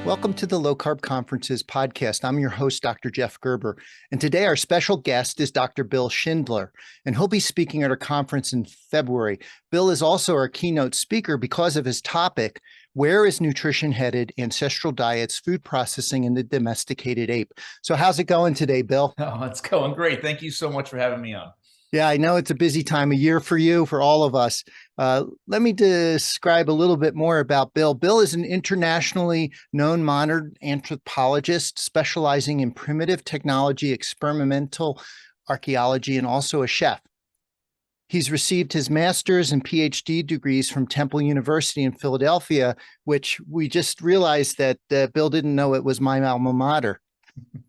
Welcome to the Low Carb Conferences podcast. I'm your host, Dr. Jeff Gerber. And today our special guest is Dr. Bill Schindler, and he'll be speaking at our conference in February. Bill is also our keynote speaker because of his topic, Where is Nutrition Headed? Ancestral Diets, Food Processing, and the Domesticated Ape. So how's it going today, Bill? Oh, it's going great. Thank you so much for having me on. Yeah, I know it's a busy time of year for you, for all of us. Let me describe a little bit more about Bill. Bill is an internationally known modern anthropologist specializing in primitive technology, experimental archaeology, and also a chef. He's received his master's and PhD degrees from Temple University in Philadelphia, which we just realized that Bill didn't know it was my alma mater.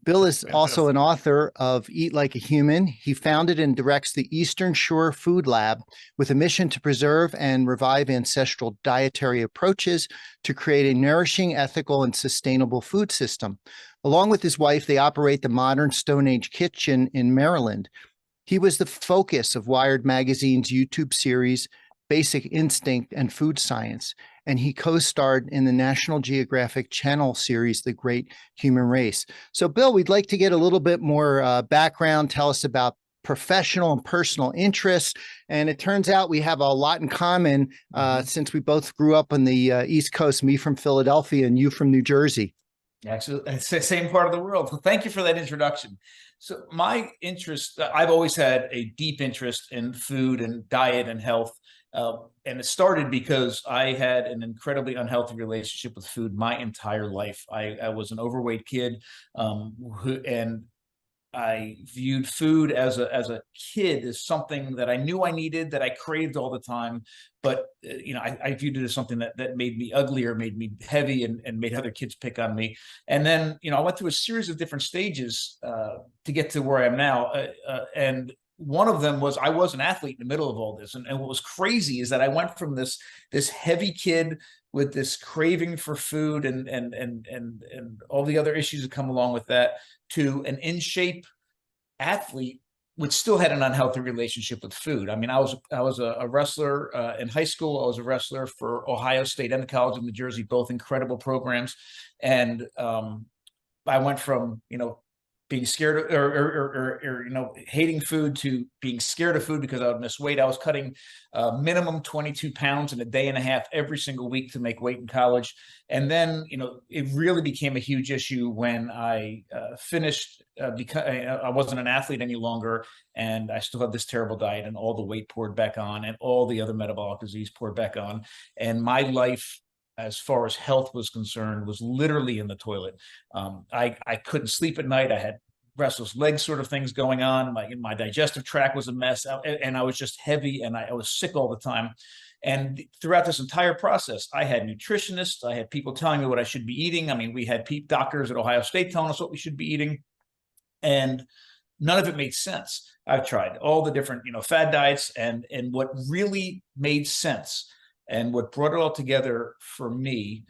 Bill is also an author of Eat Like a Human. He founded and directs the Eastern Shore Food Lab with a mission to preserve and revive ancestral dietary approaches to create a nourishing, ethical, and sustainable food system. Along with his wife, they operate the Modern Stone Age Kitchen in Maryland. He was the focus of Wired Magazine's YouTube series, Basic Instinct and Food Science, and he co-starred in the National Geographic Channel series, The Great Human Race. So, Bill, we'd like to get a little bit more background. Tell us about professional and personal interests. And it turns out we have a lot in common since we both grew up on the East Coast, me from Philadelphia and you from New Jersey. Actually, it's the same part of the world. Well, thank you for that introduction. So my interest, I've always had a deep interest in food and diet and health. And it started because I had an incredibly unhealthy relationship with food my entire life. I was an overweight kid, and I viewed food as a kid as something that I knew I needed, that I craved all the time. But I viewed it as something that made me uglier, made me heavy, and made other kids pick on me. And then I went through a series of different stages to get to where I am now. And one of them was I was an athlete in the middle of all this. And what was crazy is that I went from this heavy kid with this craving for food and all the other issues that come along with that to an in-shape athlete, which still had an unhealthy relationship with food. I mean, I was a wrestler in high school. I was a wrestler for Ohio State and the College of New Jersey, both incredible programs. And I went from, being scared or hating food to being scared of food because I would miss weight. I was cutting minimum 22 pounds in a day and a half every single week to make weight in college. And then, it really became a huge issue when I finished because I wasn't an athlete any longer, and I still had this terrible diet, and all the weight poured back on, and all the other metabolic disease poured back on. And my life, as far as health was concerned, was literally in the toilet. I couldn't sleep at night. I had restless leg sort of things going on. My digestive tract was a mess, and I was just heavy, and I was sick all the time. And throughout this entire process, I had nutritionists. I had people telling me what I should be eating. I mean, we had doctors at Ohio State telling us what we should be eating, and none of it made sense. I've tried all the different, fad diets, and what really made sense and what brought it all together for me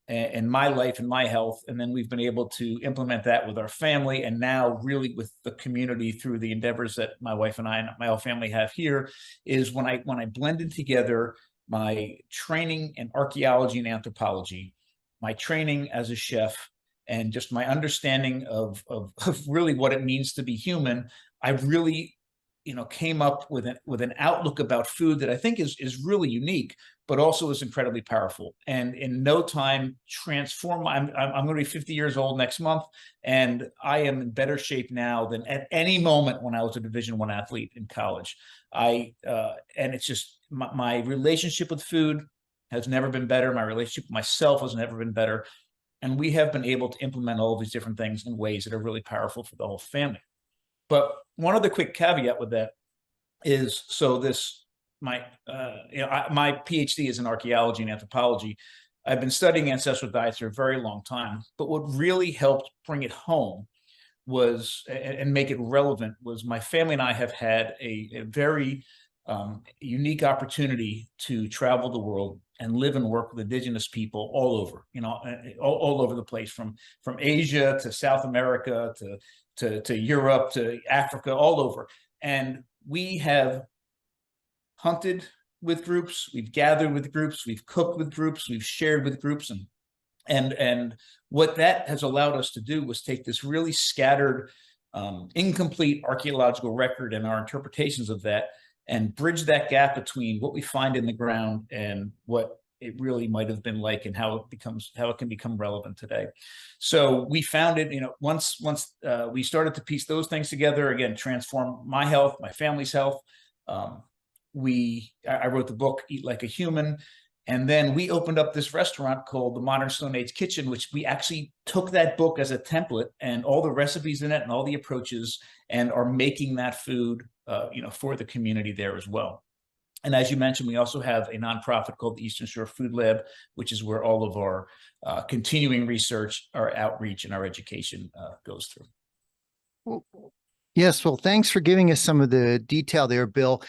and my life and my health, and then we've been able to implement that with our family, and now really with the community through the endeavors that my wife and I and my whole family have here, is when I blended together my training in archaeology and anthropology, my training as a chef, and just my understanding of really what it means to be human. I really came up with an outlook about food that I think is really unique, but also is incredibly powerful. And in no time, transform. I'm going to be 50 years old next month, and I am in better shape now than at any moment when I was a Division I athlete in college. And it's just my relationship with food has never been better. My relationship with myself has never been better. And we have been able to implement all of these different things in ways that are really powerful for the whole family. But one other quick caveat with that is, my PhD is in archaeology and anthropology. I've been studying ancestral diets for a very long time, but what really helped bring it home was and make it relevant was my family and I have had a very unique opportunity to travel the world and live and work with indigenous people all over, all over the place, from Asia to South America to Europe to Africa, all over. And we have hunted with groups, we've gathered with groups, we've cooked with groups, we've shared with groups, and And what that has allowed us to do was take this really scattered, incomplete archaeological record and our interpretations of that, and bridge that gap between what we find in the ground and what it really might have been like, and how it can become relevant today. So we found it, once we started to piece those things together, again, transform my health, my family's health. I wrote the book, Eat Like a Human. And then we opened up this restaurant called the Modern Stone Age Kitchen, which we actually took that book as a template and all the recipes in it and all the approaches, and are making that food, for the community there as well. And as you mentioned, we also have a nonprofit called the Eastern Shore Food Lab, which is where all of our continuing research, our outreach, and our education goes through. Yes, well, thanks for giving us some of the detail there, Bill.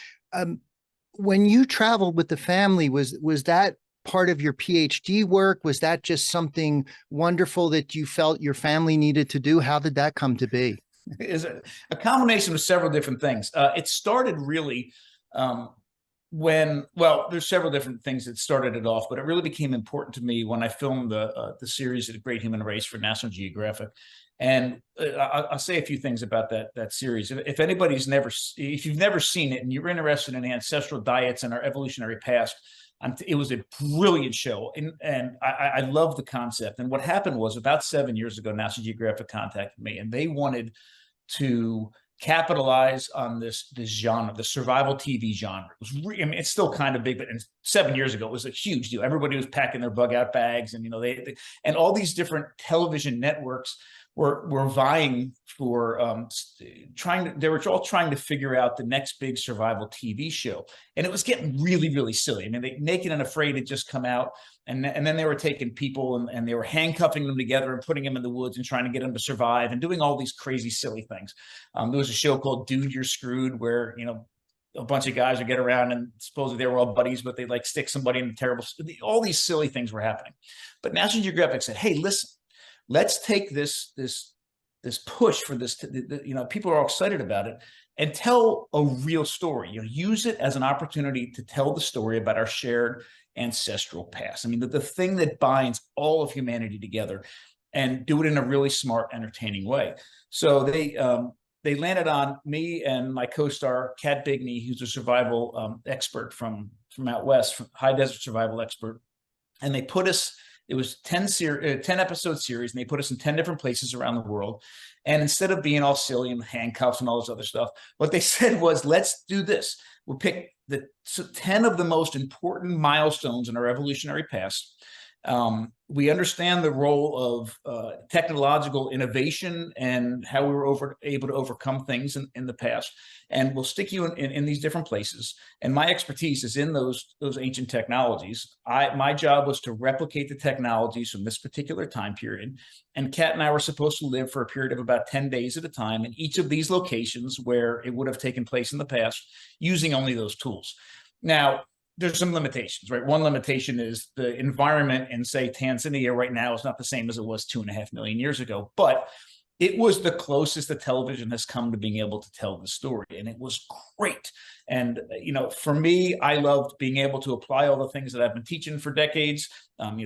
When you traveled with the family, was that part of your PhD work? Was that just something wonderful that you felt your family needed to do? How did that come to be? Is a combination of several different things. It started really there's several different things that started it off, but it really became important to me when I filmed the series The Great Human Race for National Geographic. And I'll say a few things about that series. If you've never seen it and you're interested in ancestral diets and our evolutionary past, it was a brilliant show. And I love the concept. And what happened was, about 7 years ago, National Geographic contacted me, and they wanted to capitalize on this genre, the survival TV genre. It's still kind of big, but 7 years ago, it was a huge deal. Everybody was packing their bug out bags, and and all these different television networks were vying for they were all trying to figure out the next big survival TV show. And it was getting really, really silly. I mean, Naked and Afraid had just come out, and then they were taking people and they were handcuffing them together and putting them in the woods and trying to get them to survive and doing all these crazy, silly things. There was a show called Dude, You're Screwed, where, a bunch of guys would get around and supposedly they were all buddies, but they stick somebody in a terrible, all these silly things were happening. But National Geographic said, hey, listen, let's take this push for this, people are all excited about it, and tell a real story. Use it as an opportunity to tell the story about our shared ancestral past. I mean, the thing that binds all of humanity together, and do it in a really smart, entertaining way. So they landed on me and my co-star, Kat Bigney, who's a survival expert from out west, from high desert survival expert. And they put us, it was 10 episode series, and they put us in 10 different places around the world. And instead of being all silly and handcuffs and all this other stuff, what they said was, let's do this. We'll pick the 10 of the most important milestones in our evolutionary past. We understand the role of technological innovation and how we were able to overcome things in the past. And we'll stick you in these different places. And my expertise is in those ancient technologies. My job was to replicate the technologies from this particular time period. And Kat and I were supposed to live for a period of about 10 days at a time in each of these locations where it would have taken place in the past, using only those tools. Now, there's some limitations, right? One limitation is the environment in, say, Tanzania right now is not the same as it was 2.5 million years ago, but it was the closest that television has come to being able to tell the story, and it was great. And, for me, I loved being able to apply all the things that I've been teaching for decades,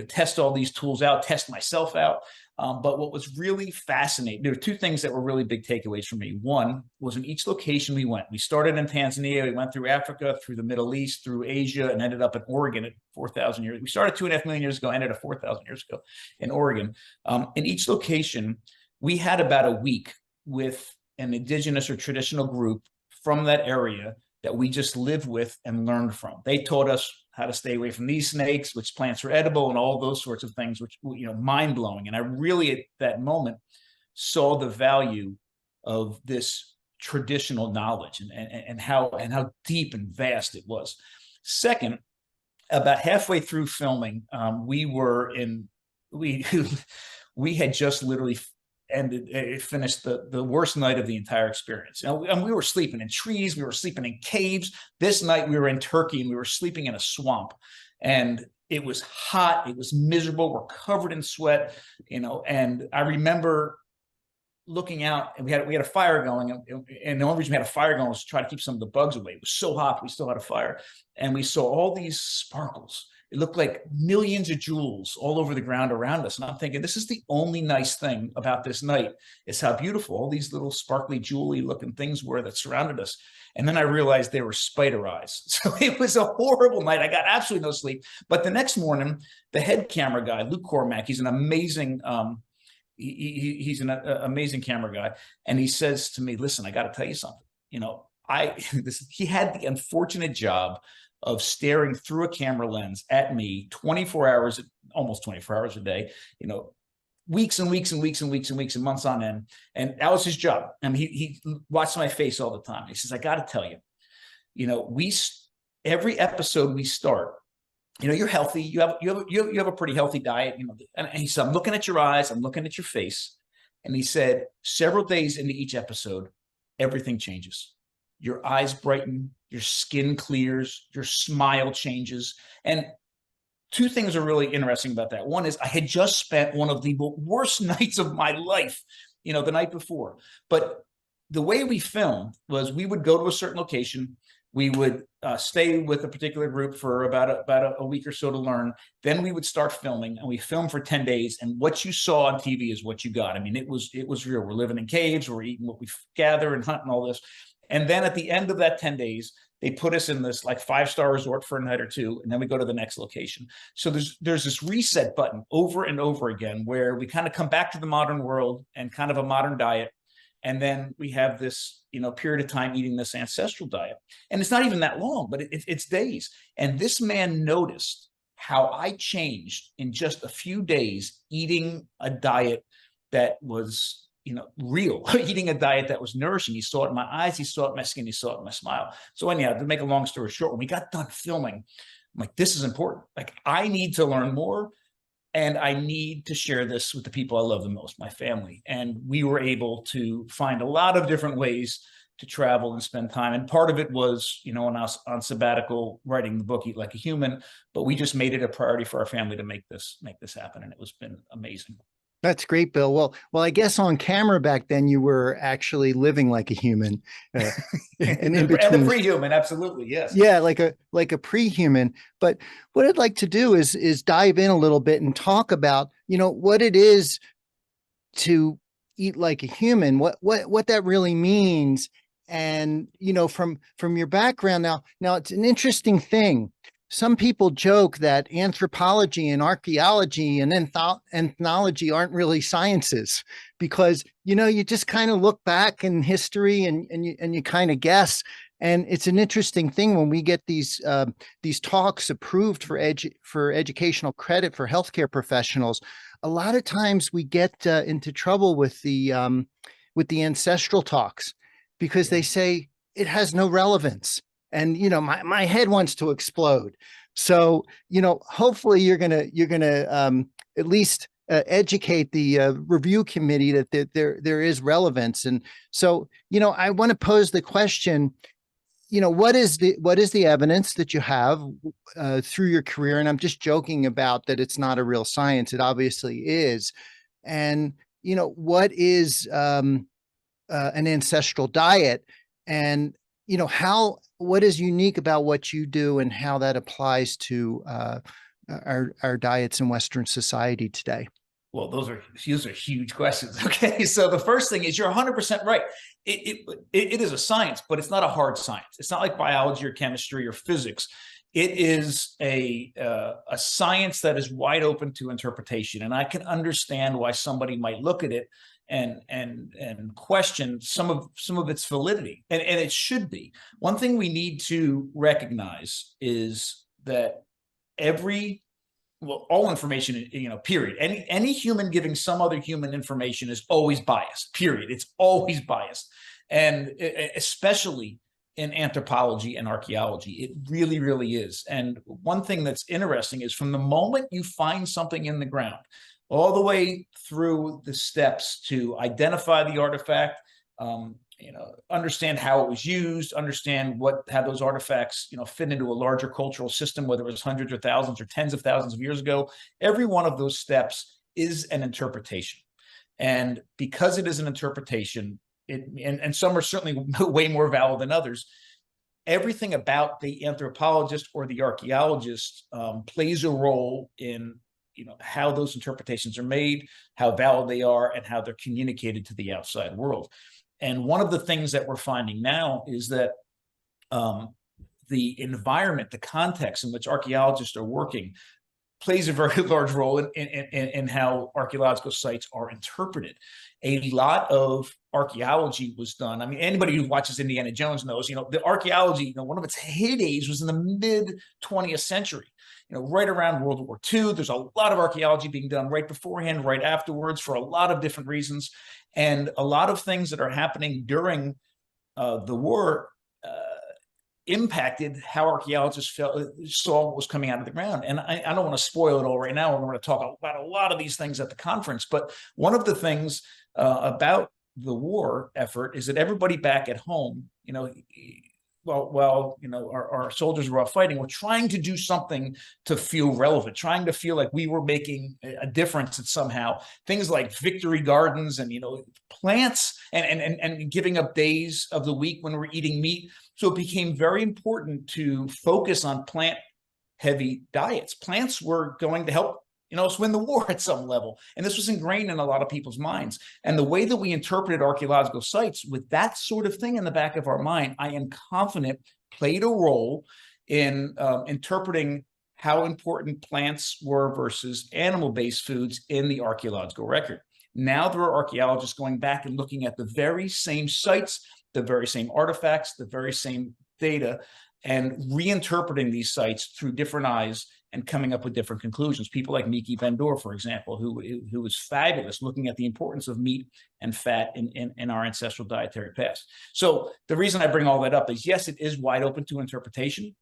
test all these tools out, test myself out. But what was really fascinating, there were two things that were really big takeaways for me. One was, in each location we went. We started in Tanzania, we went through Africa, through the Middle East, through Asia, and ended up in Oregon at 4,000 years. We started 2.5 million years ago, ended at 4,000 years ago in Oregon. In each location, we had about a week with an indigenous or traditional group from that area that we just lived with and learned from. They taught us how to stay away from these snakes, which plants are edible, and all those sorts of things, which, mind blowing. And I really, at that moment, saw the value of this traditional knowledge and how deep and vast it was. Second, about halfway through filming, we had just literally finished the worst night of the entire experience. And we were sleeping in trees, we were sleeping in caves. This night we were in Turkey, and we were sleeping in a swamp, and it was hot, it was miserable, we're covered in sweat, and I remember looking out, and we had a fire going, and the only reason we had a fire going was to try to keep some of the bugs away. It was so hot, we still had a fire, and we saw all these sparkles. It looked like millions of jewels all over the ground around us. And I'm thinking, this is the only nice thing about this night, is how beautiful all these little sparkly, jewelry looking things were that surrounded us. And then I realized they were spider eyes. So it was a horrible night. I got absolutely no sleep. But the next morning, the head camera guy, Luke Cormack, he's an amazing, he's an amazing camera guy. And he says to me, listen, I got to tell you something. You know, he had the unfortunate job of staring through a camera lens at me 24 hours, almost 24 hours a day, you know, weeks and weeks and weeks and weeks and weeks and months on end. And that was his job. And he watched my face all the time. He says, I got to tell you, you know, every episode we start, you know, you're healthy. You have a pretty healthy diet, you know, and he said, I'm looking at your eyes, I'm looking at your face. And he said, several days into each episode, everything changes. Your eyes brighten, your skin clears, your smile changes. And two things are really interesting about that. One is I had just spent one of the worst nights of my life, you know, the night before. But the way we filmed was we would go to a certain location. We would stay with a particular group for about a week or so to learn. Then we would start filming, and we filmed for 10 days. And what you saw on TV is what you got. I mean, it was real. We're living in caves. We're eating what we gather and hunt and all this. And then at the end of that 10 days, they put us in this like 5-star resort for a night or two, and then we go to the next location. So there's this reset button over and over again where we kind of come back to the modern world and kind of a modern diet. And then we have this, you know, period of time eating this ancestral diet. And it's not even that long, but it's days. And this man noticed how I changed in just a few days eating a diet that was, you know, real, eating a diet that was nourishing. He saw it in my eyes, he saw it in my skin, he saw it in my smile. So anyhow, to make a long story short, when we got done filming, I'm like, this is important. Like, I need to learn more, and I need to share this with the people I love the most, my family. And we were able to find a lot of different ways to travel and spend time. And part of it was, you know, when I was on sabbatical writing the book, Eat Like a Human, but we just made it a priority for our family to make this happen. And it was been amazing. That's great, Bill. Well, I guess on camera back then you were actually living like a human, and in between, and a pre-human, absolutely, yes. Yeah, like a pre-human. But what I'd like to do is dive in a little bit and talk about, you know, what it is to eat like a human, what that really means, and you know, from your background. Now it's an interesting thing. Some people joke that anthropology and archaeology and ethnology aren't really sciences, because, you know, you just kind of look back in history and you kind of guess. And it's an interesting thing when we get these talks approved for educational credit for healthcare professionals. A lot of times we get into trouble with the ancestral talks, because they say it has no relevance. And, you know, my head wants to explode. So, you know, hopefully you're gonna at least educate the review committee that there is relevance. And so, you know, I want to pose the question, you know, what is the evidence that you have through your career? And I'm just joking about that it's not a real science. It obviously is. And, you know, what is an ancestral diet? And, you know, what is unique about what you do and how that applies to our diets in Western society today? Well, those are huge questions. Okay, so the first thing is, you're 100% right. It is a science, but it's not a hard science. It's not like biology or chemistry or physics. It is a science that is wide open to interpretation, and I can understand why somebody might look at it and question some of its validity, and it should be. One thing we need to recognize is that all information, you know, period. Any human giving some other human information is always biased, period. It's always biased. And especially in anthropology and archaeology, it really, really is. And one thing that's interesting is, from the moment you find something in the ground, all the way through the steps to identify the artifact, you know, understand how it was used, understand how those artifacts, you know, fit into a larger cultural system, whether it was hundreds or thousands or tens of thousands of years ago. Every one of those steps is an interpretation. And because it is an interpretation, and some are certainly way more valid than others, everything about the anthropologist or the archaeologist plays a role in how those interpretations are made, how valid they are, and how they're communicated to the outside world. And one of the things that we're finding now is that the environment, the context in which archaeologists are working, plays a very large role in how archaeological sites are interpreted. A lot of archaeology was done. I mean, anybody who watches Indiana Jones knows, the archaeology, one of its heydays was in the mid 20th century, right around World War II. There's a lot of archaeology being done right beforehand, right afterwards, for a lot of different reasons. And a lot of things that are happening during the war impacted how archaeologists saw what was coming out of the ground. And I don't want to spoil it all right now. We're going to talk about a lot of these things at the conference. But one of the things about the war effort is that everybody back at home, our soldiers were out fighting, we're trying to do something to feel relevant, trying to feel like we were making a difference somehow. Things like victory gardens and, plants and giving up days of the week when we're eating meat. So it became very important to focus on plant-heavy diets. Plants were going to help us win the war at some level. And this was ingrained in a lot of people's minds. And the way that we interpreted archaeological sites with that sort of thing in the back of our mind, I am confident played a role in interpreting how important plants were versus animal-based foods in the archaeological record. Now there are archaeologists going back and looking at the very same sites, the very same artifacts, the very same data, and reinterpreting these sites through different eyes and coming up with different conclusions. People like Miki Ben-Dor, for example, who was fabulous looking at the importance of meat and fat in our ancestral dietary past. So the reason I bring all that up is, yes, it is wide open to interpretation.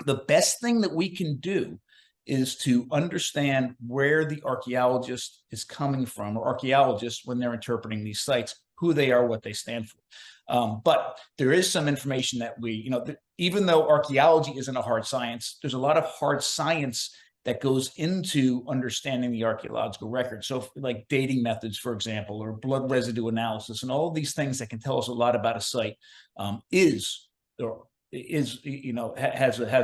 The best thing that we can do is to understand where the archaeologist is coming from, or archaeologists when they're interpreting these sites, who they are, what they stand for. But there is some information that even though archaeology isn't a hard science, there's a lot of hard science that goes into understanding the archaeological record. So like dating methods, for example, or blood residue analysis, and all of these things that can tell us a lot about a site has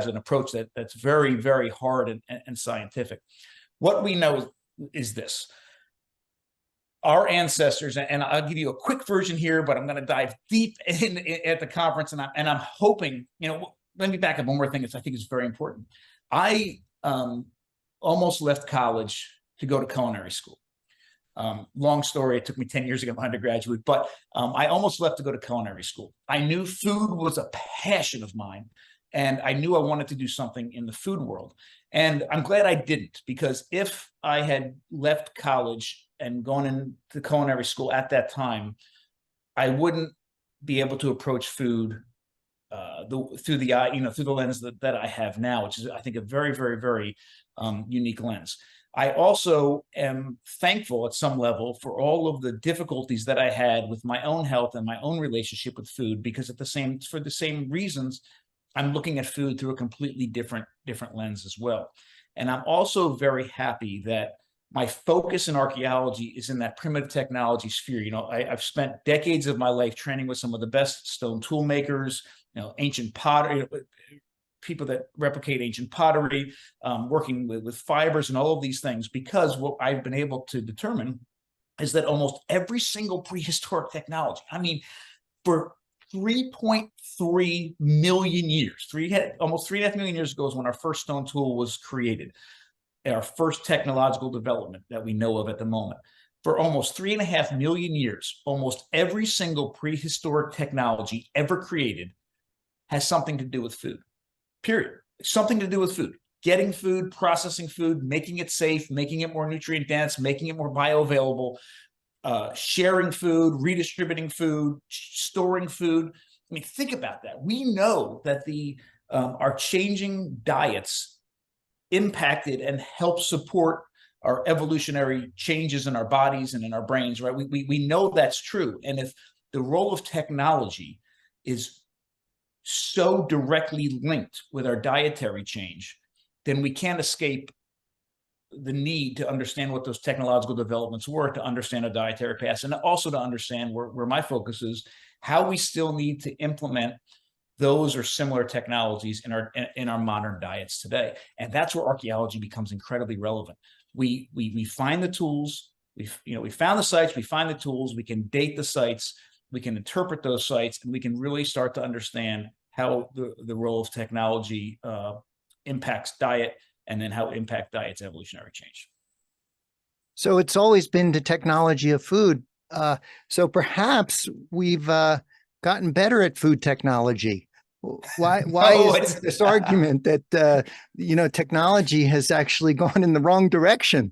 an approach that's very, very hard and scientific. What we know is this. Our ancestors, and I'll give you a quick version here, but I'm going to dive deep at the conference, and I'm hoping, let me back up one more thing that I think is very important. I almost left college to go to culinary school. Long story, it took me 10 years to get my undergraduate, but I almost left to go to culinary school. I knew food was a passion of mine, and I knew I wanted to do something in the food world. And I'm glad I didn't, because if I had left college and gone into culinary school at that time, I wouldn't be able to approach food through the eye, through the lens that I have now, which is, I think, a very, very, very unique lens. I also am thankful at some level for all of the difficulties that I had with my own health and my own relationship with food, because for the same reasons, I'm looking at food through a completely different lens as well. And I'm also very happy that my focus in archaeology is in that primitive technology sphere. I've spent decades of my life training with some of the best stone tool makers, ancient pottery, people that replicate ancient pottery, working with fibers and all of these things, because what I've been able to determine is that almost every single prehistoric technology, for 3.3 million years, almost 3.5 million years ago is when our first stone tool was created, our first technological development that we know of at the moment. For almost 3.5 million years, almost every single prehistoric technology ever created has something to do with food, period. Something to do with food. Getting food, processing food, making it safe, making it more nutrient dense, making it more bioavailable, sharing food, redistributing food, storing food. Think about that. We know that our changing diets impacted and helped support our evolutionary changes in our bodies and in our brains, right? We know that's true. And if the role of technology is so directly linked with our dietary change, then we can't escape the need to understand what those technological developments were, to understand a dietary past, and also to understand where my focus is, how we still need to implement those are similar technologies in our modern diets today. And that's where archaeology becomes incredibly relevant. We find the tools, we found the sites, we find the tools, we can date the sites, we can interpret those sites, and we can really start to understand how the role of technology impacts diet, and then how impact diet's evolutionary change. So it's always been the technology of food. So perhaps we've gotten better at food technology. Why is this argument that technology has actually gone in the wrong direction?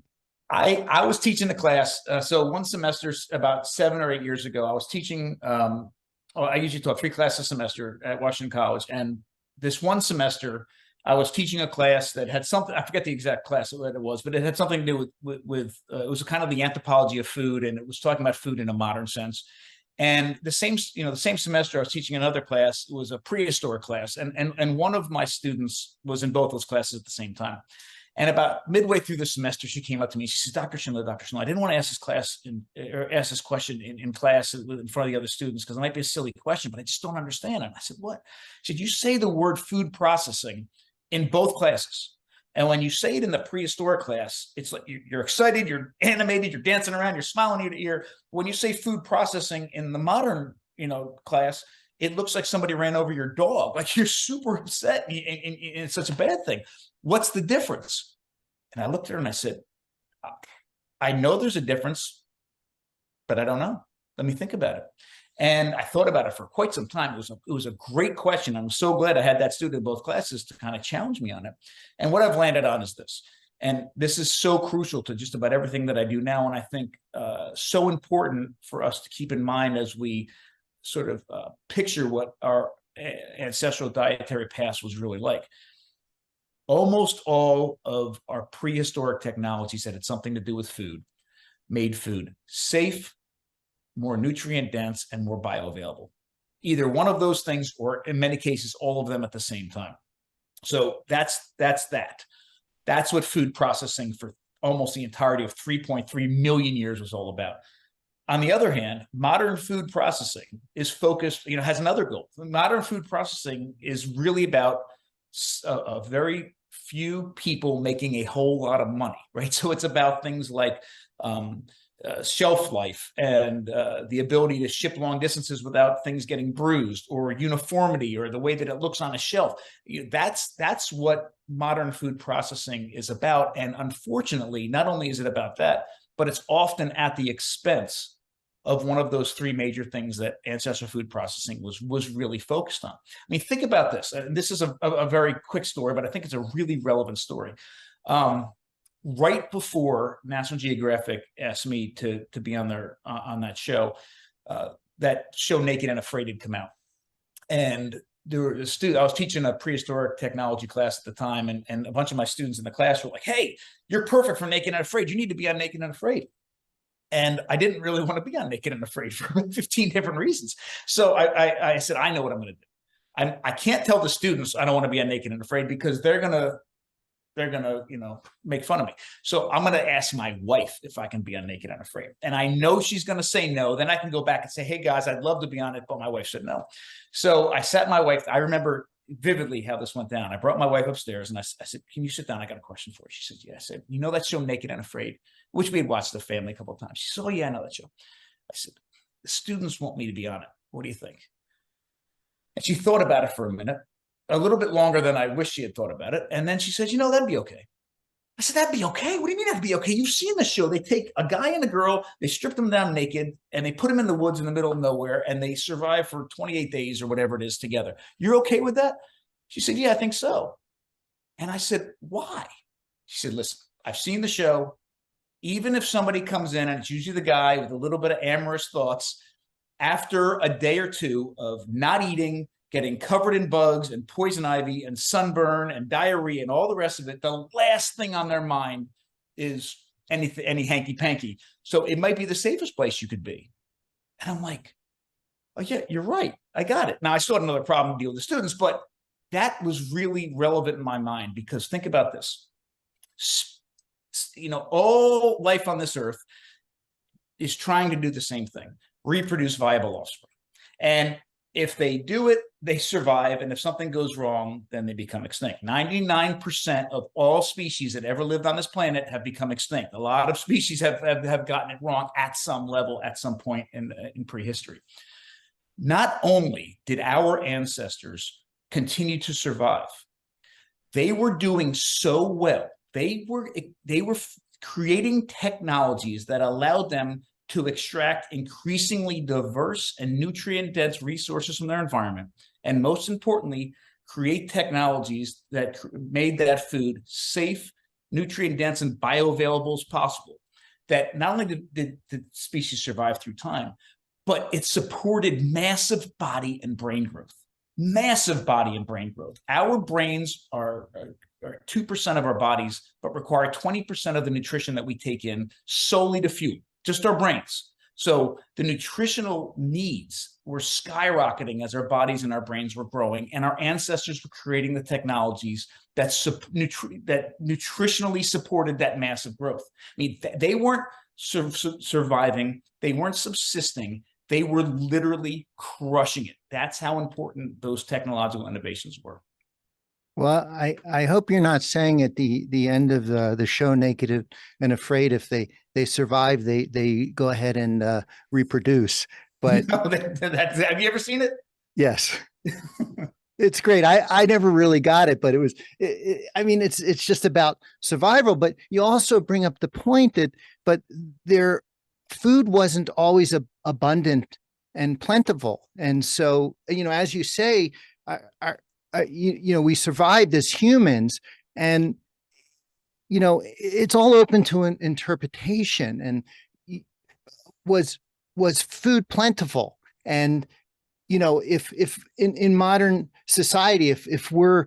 I was teaching the class. So one semester, about 7 or 8 years ago, I was teaching. I usually taught 3 classes a semester at Washington College, and this one semester, I was teaching a class that had something. I forget the exact class that it was, but it had something to do with it was kind of the anthropology of food, and it was talking about food in a modern sense. And the same semester, I was teaching another class. It was a prehistoric class, and one of my students was in both those classes at the same time. And about midway through the semester, she came up to me. She says, Dr. Schindler, I didn't want to ask this question in class in front of the other students because it might be a silly question, but I just don't understand it. I said, what? She said, you say the word food processing in both classes. And when you say it in the prehistoric class, it's like you're excited, you're animated, you're dancing around, you're smiling ear to ear. When you say food processing in the modern, class, it looks like somebody ran over your dog. Like you're super upset, and it's such a bad thing. What's the difference? And I looked at her and I said, I know there's a difference, but I don't know. Let me think about it. And I thought about it for quite some time. It was a great question. I'm so glad I had that student in both classes to kind of challenge me on it. And what I've landed on is this. And this is so crucial to just about everything that I do now. And I think so important for us to keep in mind as we sort of picture what our ancestral dietary past was really like. Almost all of our prehistoric technologies that had something to do with food made food safe, more nutrient dense, and more bioavailable. Either one of those things, or in many cases, all of them at the same time. So that's that. That's what food processing for almost the entirety of 3.3 million years was all about. On the other hand, modern food processing is focused, has another goal. Modern food processing is really about a very few people making a whole lot of money, right? So it's about things like shelf life and the ability to ship long distances without things getting bruised, or uniformity, or the way that it looks on a shelf. That's what modern food processing is about. And unfortunately, not only is it about that, but it's often at the expense of one of those 3 major things that ancestral food processing was really focused on. I mean, think about this. And this is a very quick story, but I think it's a really relevant story. Right before National Geographic asked me to be on that show, that show Naked and Afraid had come out. And there were I was teaching a prehistoric technology class at the time, and a bunch of my students in the class were like, hey, you're perfect for Naked and Afraid. You need to be on Naked and Afraid. And I didn't really want to be on Naked and Afraid for 15 different reasons. So I said, I know what I'm going to do. I can't tell the students I don't want to be on Naked and Afraid because they're gonna make fun of me. So I'm going to ask my wife if I can be on Naked and Afraid. And I know she's going to say no. Then I can go back and say, hey guys, I'd love to be on it, but my wife said no. So I sat my wife. I remember vividly how this went down. I brought my wife upstairs and I said, can you sit down? I got a question for you. She said, yeah. I said, you know that show Naked and Afraid, which we had watched the family a couple of times. She said, oh yeah, I know that show. I said, the students want me to be on it. What do you think? And she thought about it for a minute, a little bit longer than I wish she had thought about it. And then she said, that'd be okay. I said, that'd be okay? What do you mean that'd be okay? You've seen the show. They take a guy and a girl, they strip them down naked, and they put them in the woods in the middle of nowhere, and they survive for 28 days or whatever it is together. You're okay with that? She said, yeah, I think so. And I said, why? She said, listen, I've seen the show. Even if somebody comes in, and it's usually the guy with a little bit of amorous thoughts, after a day or two of not eating, getting covered in bugs and poison ivy and sunburn and diarrhea and all the rest of it, the last thing on their mind is any hanky-panky. So it might be the safest place you could be. And I'm like, oh yeah, you're right. I got it. Now I still had another problem to deal with the students, but that was really relevant in my mind, because think about this. All life on this earth is trying to do the same thing: reproduce viable offspring. And If they do it, they survive. And if something goes wrong, then they become extinct. 99% of all species that ever lived on this planet have become extinct. A lot of species have gotten it wrong at some level, at some point in prehistory. Not only did our ancestors continue to survive, they were doing so well. They were creating technologies that allowed them to extract increasingly diverse and nutrient-dense resources from their environment, and most importantly, create technologies that made that food safe, nutrient-dense, and bioavailable as possible. That not only did the species survive through time, but it supported massive body and brain growth. Massive body and brain growth. Our brains are 2% of our bodies, but require 20% of the nutrition that we take in solely to fuel, just our brains. So the nutritional needs were skyrocketing as our bodies and our brains were growing, and our ancestors were creating the technologies that nutritionally supported that massive growth. I mean, they weren't surviving, they weren't subsisting, they were literally crushing it. That's how important those technological innovations were. Well, I hope you're not saying at the end of the show, Naked and Afraid, if they survive, they go ahead and reproduce. But no, have you ever seen it? Yes. It's great. I never really got it, but I mean, it's just about survival. But you also bring up the point that, but their food wasn't always abundant and plentiful, and so as you say, we survived as humans, and it's all open to an interpretation. And was food plentiful? And if in modern society, if we're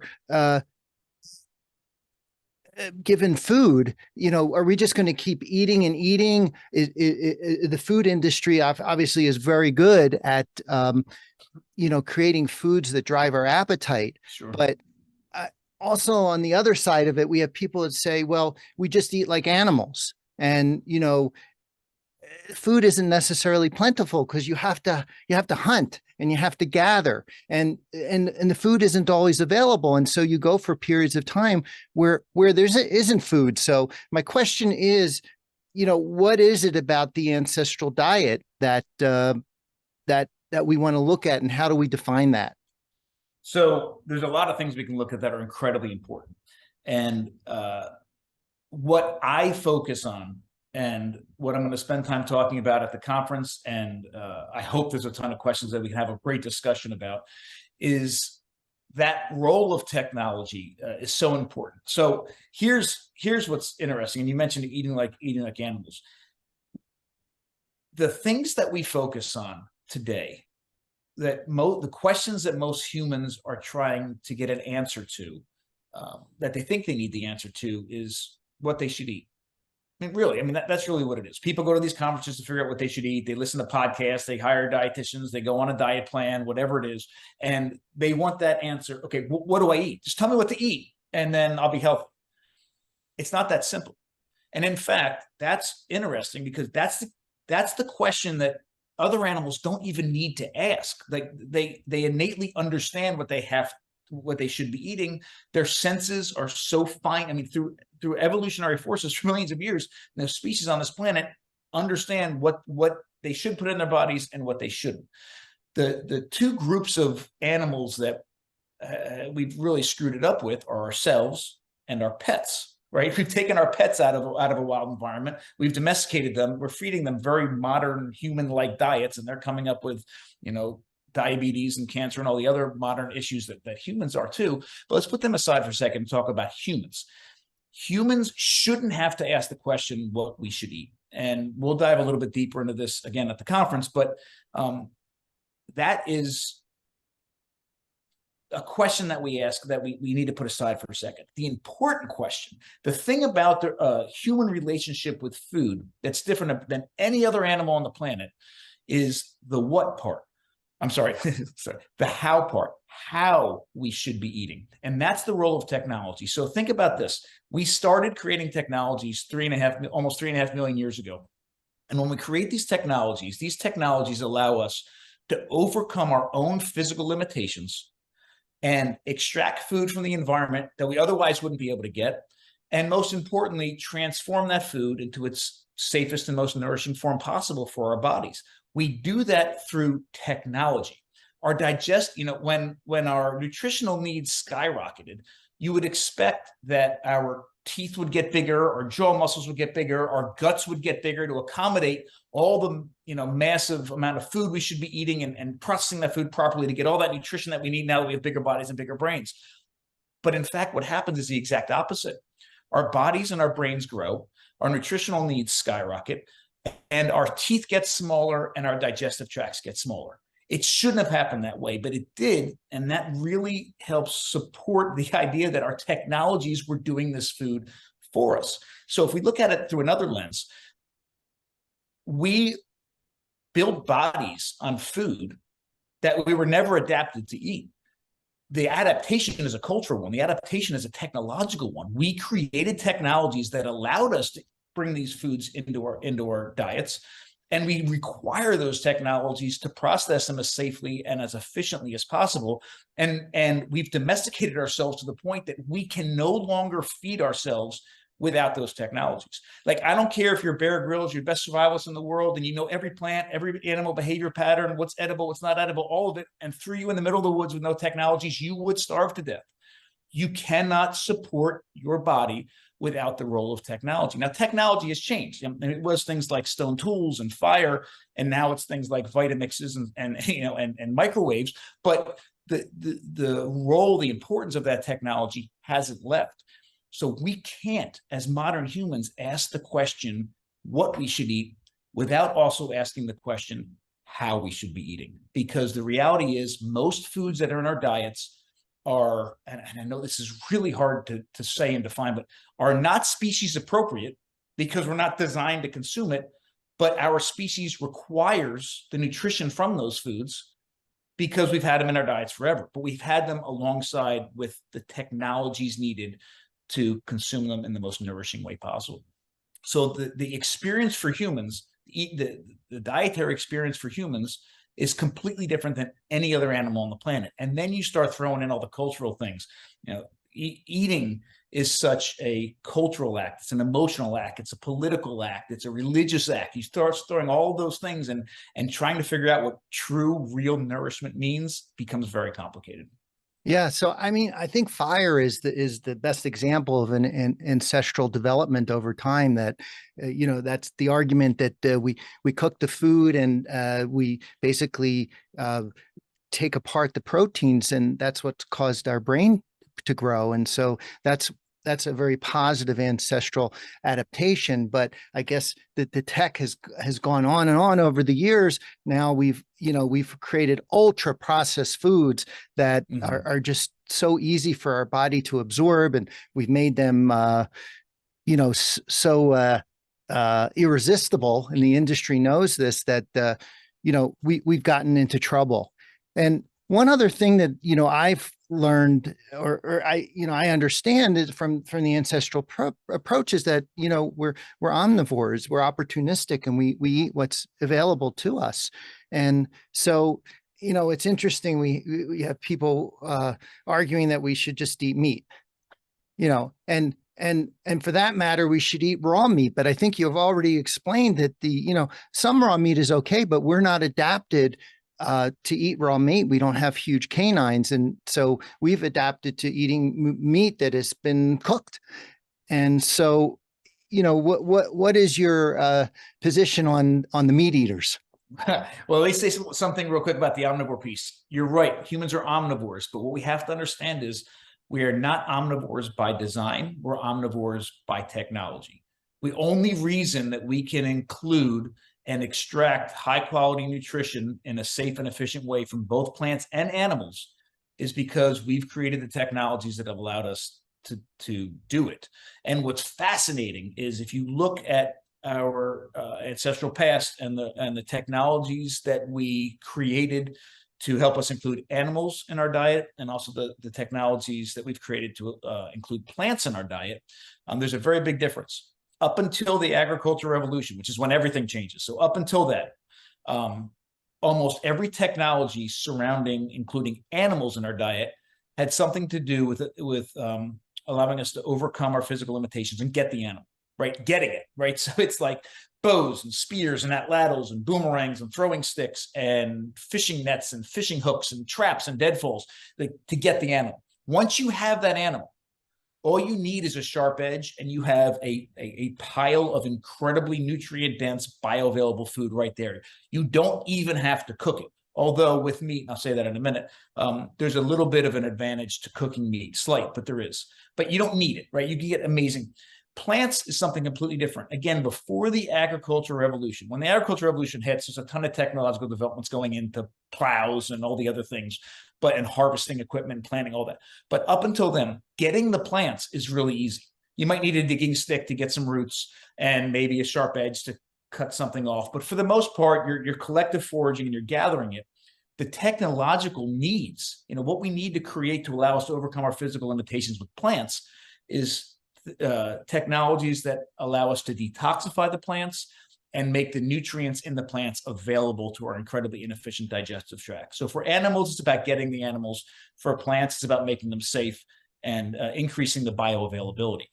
given food, are we just going to keep eating and eating? The food industry obviously is very good at creating foods that drive our appetite. Sure. But also on the other side of it, we have people that say, well, we just eat like animals, and food isn't necessarily plentiful because you have to hunt and you have to gather, and the food isn't always available, and so you go for periods of time where there isn't food. So my question is, what is it about the ancestral diet that we want to look at, and how do we define that? So there's a lot of things we can look at that are incredibly important, and what I focus on, and what I'm going to spend time talking about at the conference, and I hope there's a ton of questions that we can have a great discussion about, is that role of technology is so important. So here's what's interesting, and you mentioned eating like animals. The things that we focus on today, that the questions that most humans are trying to get an answer to, that they think they need the answer to, is what they should eat. I mean, really, that's really what it is. People go to these conferences to figure out what they should eat. They listen to podcasts, they hire dietitians, they go on a diet plan, whatever it is, and they want that answer. Okay, what do I eat? Just tell me what to eat, and then I'll be healthy. It's not that simple. And in fact, that's interesting, because that's the question that other animals don't even need to ask. Like they innately understand what they should be eating. Their senses are so fine. I mean, through evolutionary forces for millions of years, the species on this planet understand what they should put in their bodies and what they shouldn't. The two groups of animals that we've really screwed it up with are ourselves and our pets. Right? We've taken our pets out of a wild environment. We've domesticated them. We're feeding them very modern human-like diets, and they're coming up with, diabetes and cancer and all the other modern issues that humans are too. But let's put them aside for a second and talk about humans. Humans shouldn't have to ask the question what we should eat. And we'll dive a little bit deeper into this again at the conference, but that is a question that we ask that we need to put aside for a second. The important question, the thing about the human relationship with food that's different than any other animal on the planet, is the what part. I'm sorry, the how part, how we should be eating. And that's the role of technology. So think about this. We started creating technologies almost 3.5 million years ago. And when we create these technologies allow us to overcome our own physical limitations and extract food from the environment that we otherwise wouldn't be able to get. And most importantly, transform that food into its safest and most nourishing form possible for our bodies. We do that through technology. Our when our nutritional needs skyrocketed, you would expect that our teeth would get bigger, our jaw muscles would get bigger, our guts would get bigger to accommodate all the massive amount of food we should be eating and processing that food properly to get all that nutrition that we need now that we have bigger bodies and bigger brains. But in fact, what happens is the exact opposite. Our bodies and our brains grow, our nutritional needs skyrocket, and our teeth get smaller and our digestive tracts get smaller. It shouldn't have happened that way, but it did. And that really helps support the idea that our technologies were doing this food for us. So if we look at it through another lens, we build bodies on food that we were never adapted to eat. The adaptation is a cultural one. The adaptation is a technological one. We created technologies that allowed us to bring these foods into our diets. And we require those technologies to process them as safely and as efficiently as possible. And we've domesticated ourselves to the point that we can no longer feed ourselves without those technologies. Like, I don't care if you're Bear Grylls, you're the best survivalist in the world, and you know every plant, every animal behavior pattern, what's edible, what's not edible, all of it, and threw you in the middle of the woods with no technologies, you would starve to death. You cannot support your body without the role of technology. Now, technology has changed. And it was things like stone tools and fire, and now it's things like Vitamixes and microwaves. But the role, the importance of that technology hasn't left. So we can't, as modern humans, ask the question what we should eat without also asking the question how we should be eating. Because the reality is most foods that are in our diets are, and I know this is really hard to say and define, but are not species appropriate because we're not designed to consume it, but our species requires the nutrition from those foods because we've had them in our diets forever, but we've had them alongside with the technologies needed to consume them in the most nourishing way possible. So the experience for humans, the dietary experience for humans is completely different than any other animal on the planet. And then you start throwing in all the cultural things. Eating is such a cultural act. It's an emotional act. It's a political act. It's a religious act. You start throwing all those things and trying to figure out what true, real nourishment means becomes very complicated. Yeah, so I mean, I think fire is the best example of an ancestral development over time. That that's the argument that we cook the food and we basically take apart the proteins, and that's what's caused our brain to grow. And so that's a very positive ancestral adaptation. But I guess that the tech has gone on and on over the years. Now we've created ultra processed foods that are just so easy for our body to absorb, and we've made them so irresistible, and the industry knows this, that we've gotten into trouble. And one other thing that I've learned, or I understand is from the ancestral approach, is that we're omnivores, we're opportunistic, and we eat what's available to us. And so it's interesting, we have people arguing that we should just eat meat, and for that matter, we should eat raw meat. But I think you've already explained that some raw meat is okay, but we're not adapted to eat raw meat. We don't have huge canines, and so we've adapted to eating meat that has been cooked. And so, what is your position on the meat eaters? Well, let me say something real quick about the omnivore piece. You're right, humans are omnivores, but what we have to understand is we are not omnivores by design. We're omnivores by technology. The only reason that we can include and extract high quality nutrition in a safe and efficient way from both plants and animals is because we've created the technologies that have allowed us to do it. And what's fascinating is if you look at our ancestral past and the technologies that we created to help us include animals in our diet, and also the technologies that we've created to include plants in our diet, there's a very big difference. Up until the agricultural revolution, which is when everything changes. So up until that, almost every technology surrounding, including animals in our diet, had something to do with allowing us to overcome our physical limitations and get the animal, right? Getting it, right? So it's like bows and spears and atlatls and boomerangs and throwing sticks and fishing nets and fishing hooks and traps and deadfalls, like, to get the animal. Once you have that animal, all you need is a sharp edge, and you have a pile of incredibly nutrient-dense, bioavailable food right there. You don't even have to cook it. Although with meat, and I'll say that in a minute, there's a little bit of an advantage to cooking meat, slight, but there is. But you don't need it, right? You can get amazing. Plants is something completely different. Again, before the agricultural revolution, when the agricultural revolution hits, there's a ton of technological developments going into plows and all the other things, and harvesting equipment, planting, all that. But up until then, getting the plants is really easy. You might need a digging stick to get some roots and maybe a sharp edge to cut something off. But for the most part, you're collective foraging and you're gathering it. The technological needs, what we need to create to allow us to overcome our physical limitations with plants is technologies that allow us to detoxify the plants and make the nutrients in the plants available to our incredibly inefficient digestive tract. So for animals, it's about getting the animals. For plants, it's about making them safe and increasing the bioavailability.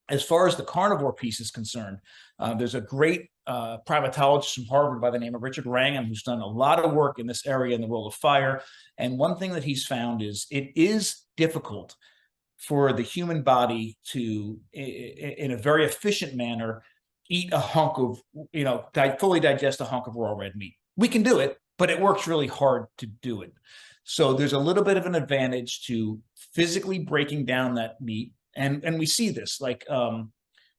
As far as the carnivore piece is concerned, there's a great primatologist from Harvard by the name of Richard Wrangham, who's done a lot of work in this area in the world of fire. And one thing that he's found is it is difficult for the human body to, in a very efficient manner, eat a hunk of, fully digest a hunk of raw red meat. We can do it, but it works really hard to do it. So there's a little bit of an advantage to physically breaking down that meat. And we see this, like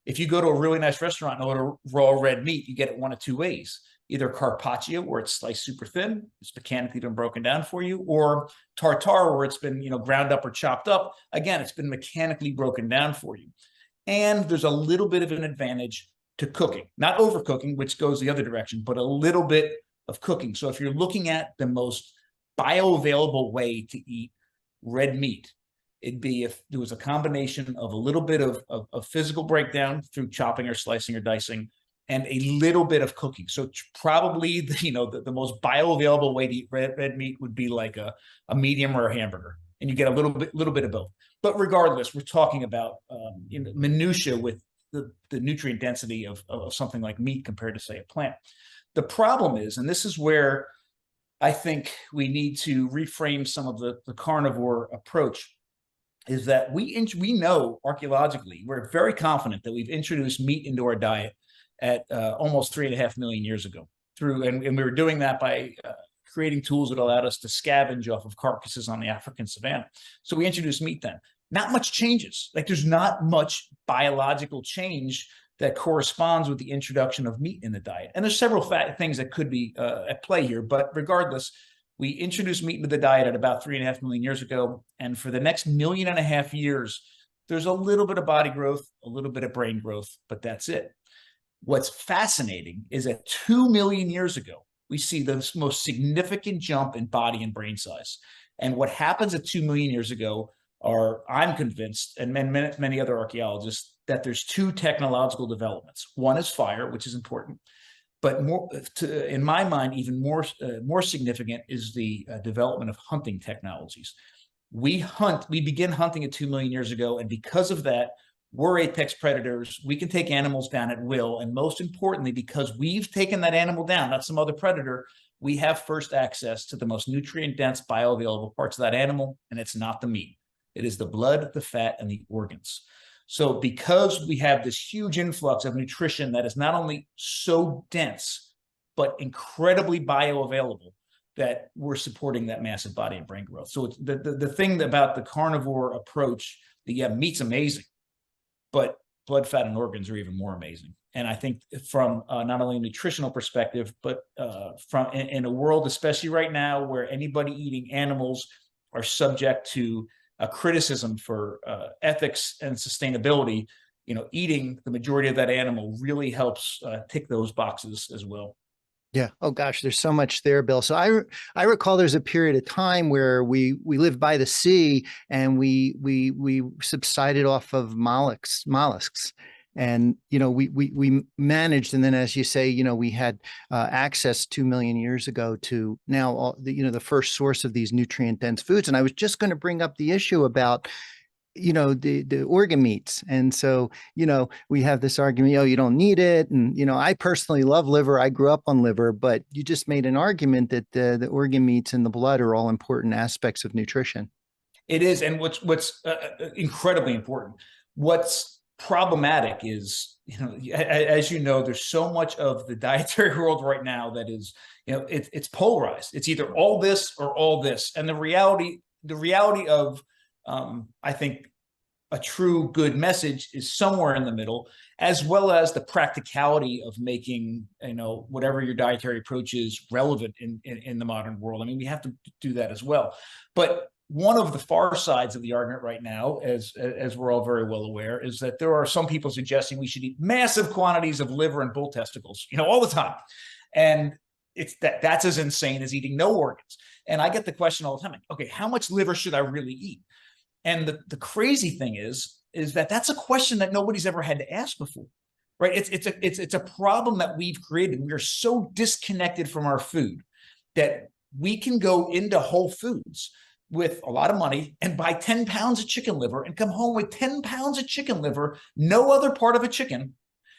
if you go to a really nice restaurant and order raw red meat, you get it one of two ways. Either carpaccio, where it's sliced super thin, it's mechanically been broken down for you, or tartare, where it's been ground up or chopped up. Again, it's been mechanically broken down for you. And there's a little bit of an advantage to cooking, not overcooking, which goes the other direction, but a little bit of cooking. So if you're looking at the most bioavailable way to eat red meat, it'd be if there was a combination of a little bit of physical breakdown through chopping or slicing or dicing, and a little bit of cooking. So probably the most bioavailable way to eat red meat would be like a medium or a hamburger, and you get a little bit of both. But regardless, we're talking about minutia with the nutrient density of something like meat compared to, say, a plant. The problem is, and this is where I think we need to reframe some of the carnivore approach, is that we know archaeologically, we're very confident that we've introduced meat into our diet at almost 3.5 million years ago. And we were doing that by creating tools that allowed us to scavenge off of carcasses on the African savannah. So we introduced meat then. Not much changes. Like, there's not much biological change that corresponds with the introduction of meat in the diet. And there's several things that could be at play here, but regardless, we introduced meat into the diet at about 3.5 million years ago. And for the next 1.5 million years, there's a little bit of body growth, a little bit of brain growth, but that's it. What's fascinating is that 2 million years ago, we see the most significant jump in body and brain size. And what happens at 2 million years ago I'm convinced, and many other archaeologists, that there's two technological developments. One is fire, which is important, but in my mind, even more significant is the development of hunting technologies. We begin hunting at 2 million years ago, and because of that, we're apex predators. We can take animals down at will, and most importantly, because we've taken that animal down, not some other predator, we have first access to the most nutrient-dense, bioavailable parts of that animal, and it's not the meat. It is the blood, the fat, and the organs. So because we have this huge influx of nutrition that is not only so dense, but incredibly bioavailable, that we're supporting that massive body and brain growth. So it's the thing about the carnivore approach, meat's amazing, but blood, fat, and organs are even more amazing. And I think from not only a nutritional perspective, but from in a world, especially right now, where anybody eating animals are subject to a criticism for ethics and sustainability, eating the majority of that animal really helps tick those boxes as well. Yeah. Oh gosh, there's so much there, Bill. So I recall there's a period of time where we lived by the sea and we subsided off of mollusks. And we managed, and then, as you say, we had access 2 million years ago to now all the first source of these nutrient dense foods. And I was just going to bring up the issue about the organ meats. And so we have this argument, oh, you don't need it. And I personally love liver. I grew up on liver, but you just made an argument that the organ meats and the blood are all important aspects of nutrition. It is. And what's incredibly important, what's problematic is, as you know, there's so much of the dietary world right now that is, it's polarized. It's either all this or all this. And the reality of, I think, a true good message is somewhere in the middle, as well as the practicality of making, whatever your dietary approach is, relevant in the modern world. I mean, we have to do that as well. But one of the far sides of the argument right now, as we're all very well aware, is that there are some people suggesting we should eat massive quantities of liver and bull testicles, all the time. And that's as insane as eating no organs. And I get the question all the time, okay, how much liver should I really eat? And the crazy thing is that that's a question that nobody's ever had to ask before, right? It's a problem that we've created. We are so disconnected from our food that we can go into Whole Foods with a lot of money and buy 10 pounds of chicken liver and come home with 10 pounds of chicken liver, no other part of a chicken,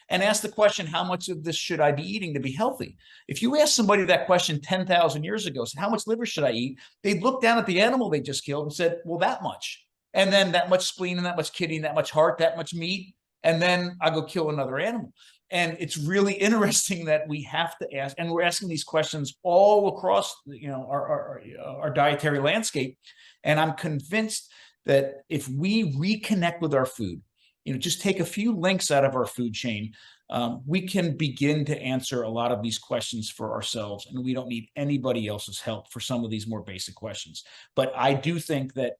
and ask the question, how much of this should I be eating to be healthy? If you ask somebody that question 10,000 years ago, so how much liver should I eat? They'd look down at the animal they just killed and said, well, that much. And then that much spleen and that much kidney and that much heart, that much meat. And then I'll go kill another animal. And it's really interesting that we have to ask, and we're asking these questions all across, our dietary landscape. And I'm convinced that if we reconnect with our food, just take a few links out of our food chain, we can begin to answer a lot of these questions for ourselves. And we don't need anybody else's help for some of these more basic questions. But I do think that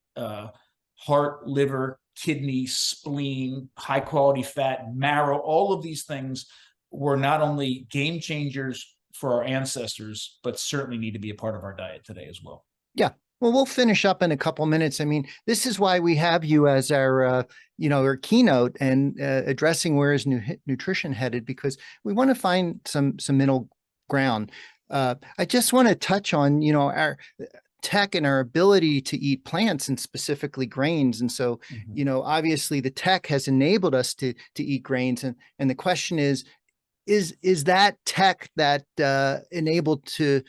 heart, liver, kidney, spleen, high quality fat, marrow, all of these things were not only game changers for our ancestors, but certainly need to be a part of our diet today as well. Yeah. Well, we'll finish up in a couple minutes. I mean, this is why we have you as our keynote and addressing where is nutrition headed, because we want to find some middle ground. I just want to touch on, our tech and our ability to eat plants and specifically grains. And so, obviously the tech has enabled us to eat grains. And the question is that tech that enabled to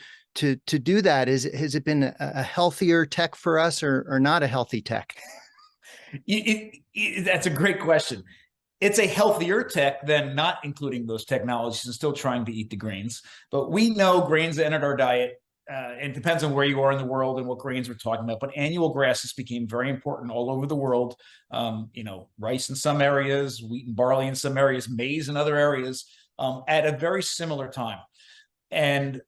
do that, has it been a healthier tech for us or not a healthy tech? That's a great question. It's a healthier tech than not including those technologies and still trying to eat the grains. But we know grains entered our diet. It depends on where you are in the world and what grains we're talking about. But annual grasses became very important all over the world. Rice in some areas, wheat and barley in some areas, maize in other areas, at a very similar time. And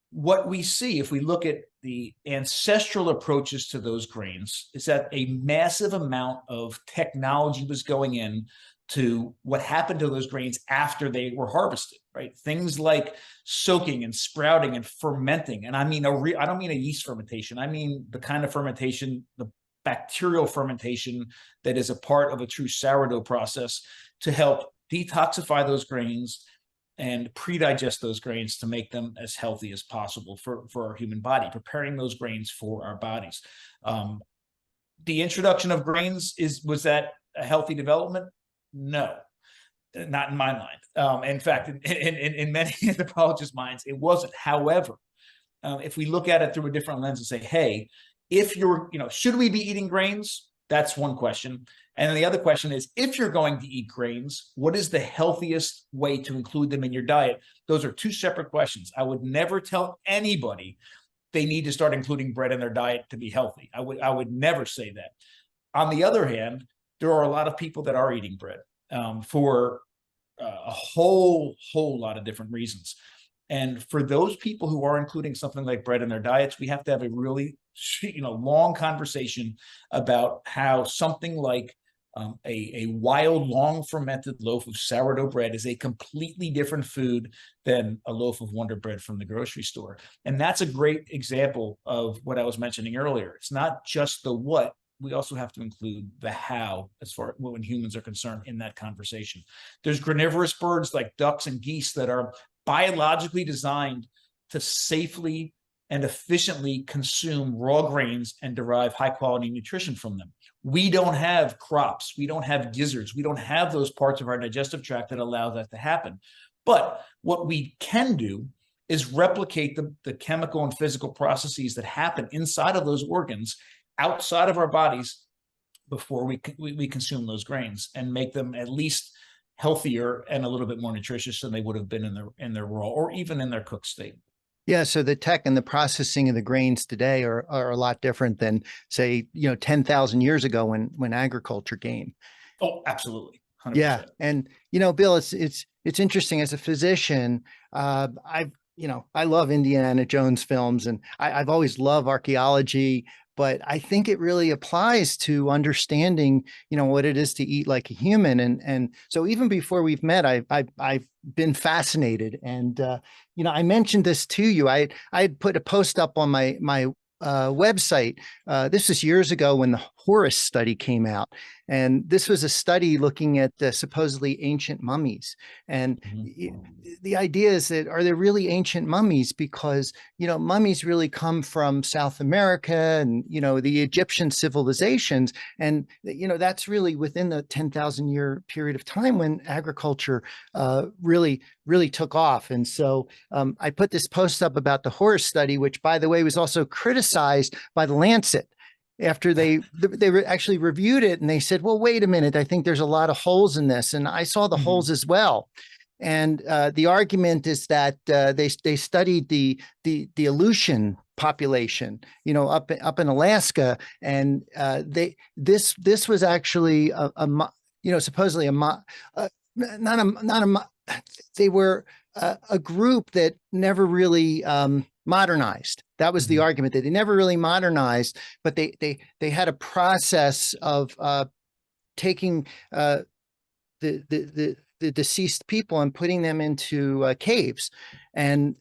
what we see, if we look at the ancestral approaches to those grains, is that a massive amount of technology was going in to what happened to those grains after they were harvested, right? Things like soaking and sprouting and fermenting. And I mean, I don't mean a yeast fermentation. I mean the kind of fermentation, the bacterial fermentation that is a part of a true sourdough process to help detoxify those grains and pre-digest those grains to make them as healthy as possible for our human body, preparing those grains for our bodies. The introduction of grains, was that a healthy development? No, not in my mind. In fact, in many anthropologists' minds, it wasn't. However, if we look at it through a different lens and say, hey, if you're, should we be eating grains? That's one question. And then the other question is, if you're going to eat grains, what is the healthiest way to include them in your diet? Those are two separate questions. I would never tell anybody they need to start including bread in their diet to be healthy. I would never say that. On the other hand, there are a lot of people that are eating bread for a whole lot of different reasons. And for those people who are including something like bread in their diets, we have to have a really long conversation about how something like a wild, long fermented loaf of sourdough bread is a completely different food than a loaf of Wonder Bread from the grocery store. And that's a great example of what I was mentioning earlier. It's not just the what, we also have to include the how as far when humans are concerned in that conversation. There's granivorous birds like ducks and geese that are biologically designed to safely and efficiently consume raw grains and derive high quality nutrition from them. We don't have crops. We don't have gizzards. We don't have those parts of our digestive tract that allow that to happen. But what we can do is replicate the chemical and physical processes that happen inside of those organs, outside of our bodies, before we consume those grains, and make them at least healthier and a little bit more nutritious than they would have been in their raw or even in their cooked state. Yeah, so the tech and the processing of the grains today are a lot different than, say, 10,000 years ago when agriculture came. Oh, absolutely. 100%. Yeah, and Bill, it's interesting as a physician. I love Indiana Jones films, and I've always loved archaeology, but I think it really applies to understanding, what it is to eat like a human. And so even before we've met, I've been fascinated. And, I mentioned this to you. I had put a post up on my website. This was years ago when the Horus study came out. And this was a study looking at supposedly ancient mummies. And the idea is that, are there really ancient mummies? Because, mummies really come from South America and, the Egyptian civilizations. And, that's really within the 10,000 year period of time when agriculture really took off. And so I put this post up about the Horus study, which, by the way, was also criticized by the Lancet after they actually reviewed it, and they said, well, wait a minute, I think there's a lot of holes in this. And I saw the holes as well. And the argument is that they studied the Aleutian population, up in Alaska, and this was actually supposedly they were a group that never really modernized. That was the argument, that they never really modernized, but they had a process of taking the deceased people and putting them into caves, and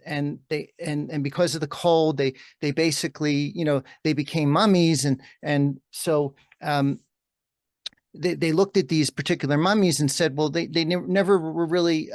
because of the cold, they basically they became mummies, and so they looked at these particular mummies and said, well, they never were really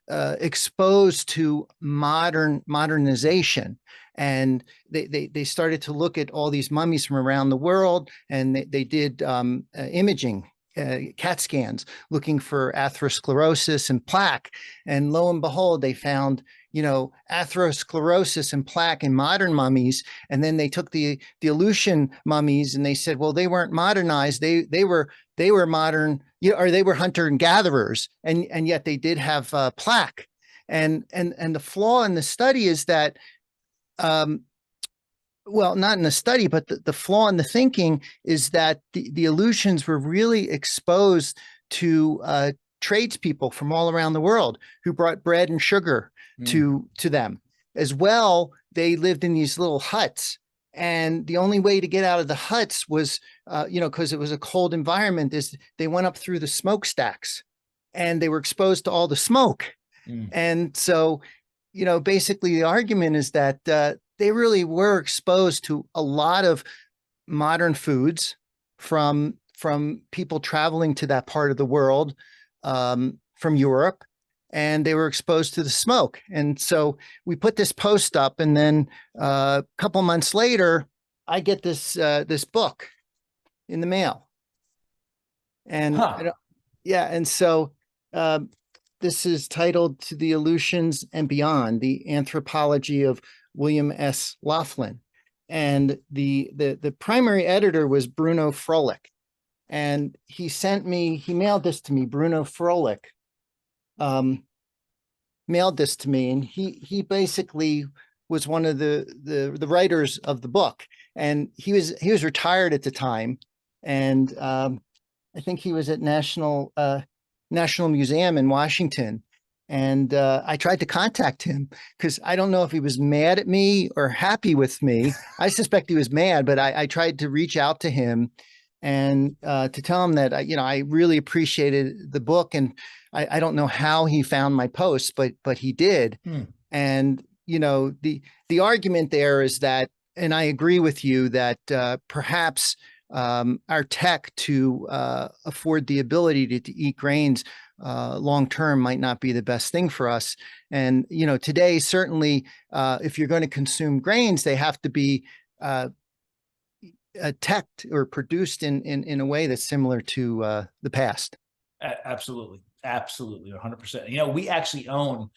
exposed to modernization. And they started to look at all these mummies from around the world, and they did imaging, CAT scans, looking for atherosclerosis and plaque. And lo and behold, they found atherosclerosis and plaque in modern mummies. And then they took the Aleutian mummies and they said, well, they weren't modernized. They were modern, or they were hunter and gatherers, and yet they did have plaque. And the flaw in the study is that, well, not in the study, but the flaw in the thinking is that the Aleutians were really exposed to tradespeople from all around the world who brought bread and sugar to them. As well, they lived in these little huts. And the only way to get out of the huts was, because it was a cold environment, is they went up through the smokestacks, and they were exposed to all the smoke. And so, basically the argument is that they really were exposed to a lot of modern foods from people traveling to that part of the world, from Europe, and they were exposed to the smoke. And so we put this post up, and then a couple months later, I get this book in the mail. And and so this is titled "To the Aleutians and Beyond: The Anthropology of William S. Laughlin." And the primary editor was Bruno Froelich. And he mailed this to me. Bruno Froelich mailed this to me, and he basically was one of the writers of the book. And he was retired at the time, and I think he was at National Museum in Washington. And I tried to contact him because I don't know if he was mad at me or happy with me. I suspect he was mad, but I tried to reach out to him and to tell him that I really appreciated the book, and I don't know how he found my posts, but he did. And the argument there is that, and I agree with you, that perhaps our tech to afford the ability to eat grains long term might not be the best thing for us. And today, certainly, if you're going to consume grains, they have to be teched or produced in a way that's similar to the past. Absolutely. Absolutely. 100%. We actually own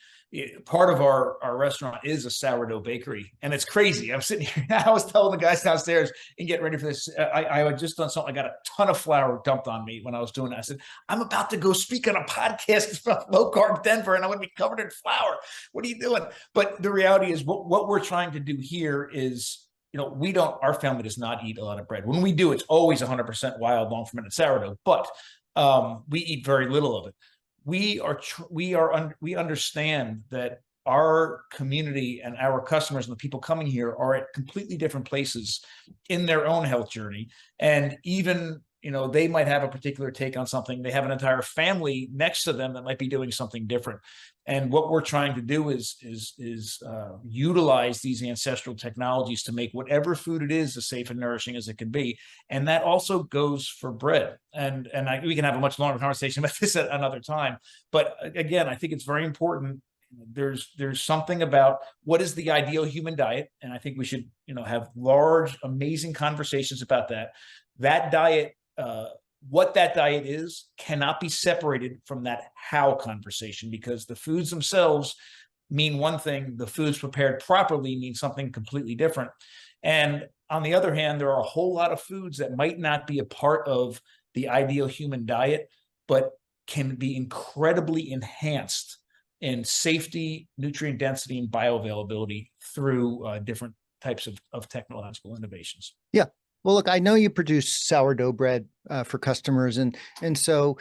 part of our restaurant is a sourdough bakery, and it's crazy. I'm sitting here. I was telling the guys downstairs and getting ready for this. I had just done something. I got a ton of flour dumped on me when I was doing it. I said, I'm about to go speak on a podcast about low carb Denver, and I'm going to be covered in flour. What are you doing? But the reality is what we're trying to do here is, our family does not eat a lot of bread. When we do, it's always 100% wild, long fermented sourdough, but we eat very little of it. We understand that our community and our customers and the people coming here are at completely different places in their own health journey. And even, they might have a particular take on something. They have an entire family next to them that might be doing something different. And what we're trying to do is utilize these ancestral technologies to make whatever food it is as safe and nourishing as it can be. And that also goes for bread. And we can have a much longer conversation about this at another time. But again, I think it's very important. There's something about what is the ideal human diet. And I think we should, have large, amazing conversations about that. That diet, what that diet is cannot be separated from that how conversation, because the foods themselves mean one thing, the foods prepared properly mean something completely different. And on the other hand, there are a whole lot of foods that might not be a part of the ideal human diet, but can be incredibly enhanced in safety, nutrient density, and bioavailability through different types of technological innovations. Yeah. Well, look, I know you produce sourdough bread for customers, and so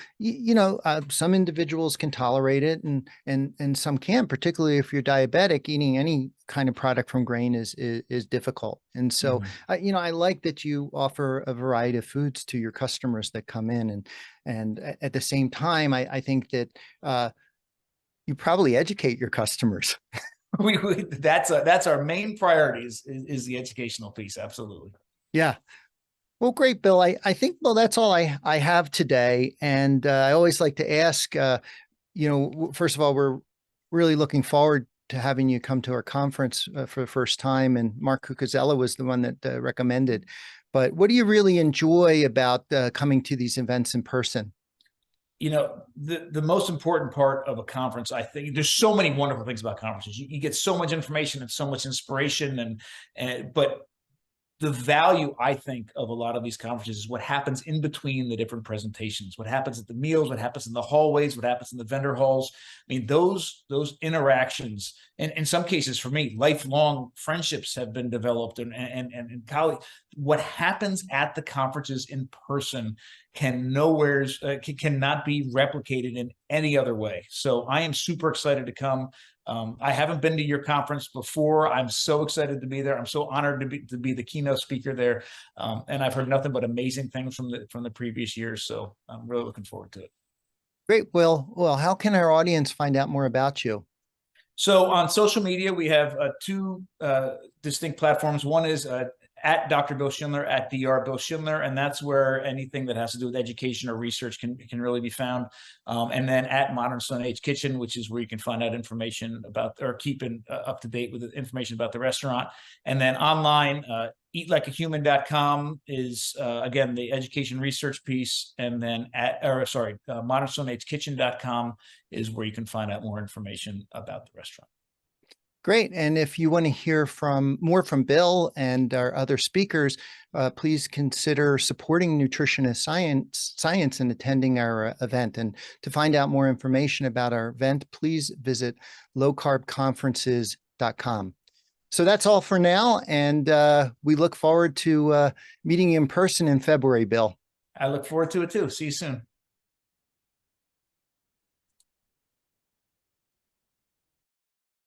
some individuals can tolerate it, and some can't. Particularly if you're diabetic, eating any kind of product from grain is difficult. And so, I like that you offer a variety of foods to your customers that come in, and at the same time, I think that you probably educate your customers. That's our main priority is the educational piece. Absolutely. Yeah. Well, great, Bill. I think, well, that's all I have today. And I always like to ask, first of all, we're really looking forward to having you come to our conference for the first time. And Mark Cucuzella was the one that recommended. But what do you really enjoy about coming to these events in person? The most important part of a conference, I think, there's so many wonderful things about conferences. You get so much information and so much inspiration, but the value, I think, of a lot of these conferences is what happens in between the different presentations, what happens at the meals, what happens in the hallways, what happens in the vendor halls. I mean, those interactions, and in some cases, for me, lifelong friendships have been developed, and colleagues. What happens at the conferences in person cannot be replicated in any other way. So I am super excited to come. I haven't been to your conference before. I'm so excited to be there. I'm so honored to be the keynote speaker there. And I've heard nothing but amazing things from the previous years. So I'm really looking forward to it. Great. Well, how can our audience find out more about you? So on social media, we have two distinct platforms. One is at Dr. Bill Schindler, at Dr. Bill Schindler, and that's where anything that has to do with education or research can really be found. And then at Modern Stone Age Kitchen, which is where you can find out information about or keep up to date with the information about the restaurant. And then online, eatlikeahuman.com is again the education research piece, and then modernstoneagekitchen.com is where you can find out more information about the restaurant. Great. And if you want to hear more from Bill and our other speakers, please consider supporting nutritionist science and attending our event. And to find out more information about our event, please visit lowcarbconferences.com. So that's all for now. And we look forward to meeting you in person in February, Bill. I look forward to it too. See you soon.